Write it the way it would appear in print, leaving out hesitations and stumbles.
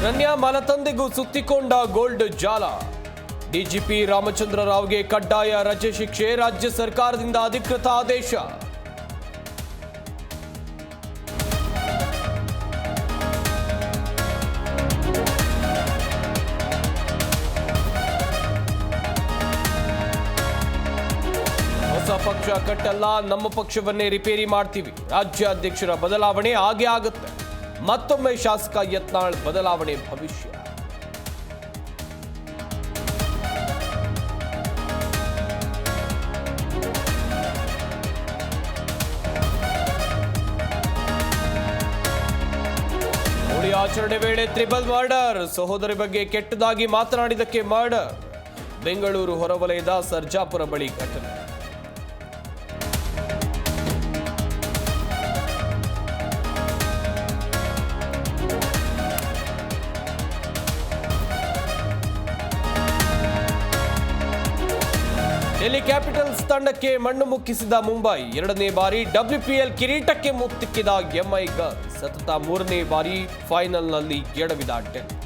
Ranya ಮನತಂದೆಗೂ ಸುತ್ತಿಕೊಂಡ gold ಜಾಲ. DGP Ramachandra ರಾವ್ಗೆ ಕಡ್ಡಾಯ ರಜೆ ಶಿಕ್ಷೆ, ರಾಜ್ಯ ಸರ್ಕಾರದಿಂದ ಅಧಿಕೃತ ಆದೇಶ. ಹೊಸ ಪಕ್ಷ ಕಟ್ಟಲ್ಲ, ನಮ್ಮ ಪಕ್ಷವನ್ನೇ ರಿಪೇರಿ ಮಾಡ್ತೀವಿ. ರಾಜ್ಯಾಧ್ಯಕ್ಷರ ಬದಲಾವಣೆ ಆಗೇ ಆಗುತ್ತೆ. ಮತ್ತೊಮ್ಮೆ ಶಾಸಕ ಯತ್ನಾಳ್ ಬದಲಾವಣೆ ಭವಿಷ್ಯ. ಹೋಳಿ ಆಚರಣೆ ವೇಳೆ ತ್ರಿಬಲ್ ಮರ್ಡರ್, ಸಹೋದರಿ ಬಗ್ಗೆ ಕೆಟ್ಟದಾಗಿ ಮಾತನಾಡಿದಕ್ಕೆ ಮರ್ಡರ್. ಬೆಂಗಳೂರು ಹೊರವಲಯದ ಸರ್ಜಾಪುರ ಬಳಿ ಘಟನೆ. ಡೆಲ್ಲಿ ಕ್ಯಾಪಿಟಲ್ಸ್ ತಂಡಕ್ಕೆ ಮಣ್ಣು ಮುಕ್ಕಿಸಿದ ಮುಂಬೈ, 2ನೇ ಬಾರಿ WPL ಕಿರೀಟಕ್ಕೆ ಮುತ್ತಿಕ್ಕಿದ MI ಗರ್ಲ್ಸ್, ಸತತ 3ನೇ ಬಾರಿ ಫೈನಲ್ನಲ್ಲಿ ಎಡವಿದ ಡೆಲ್ಲಿ.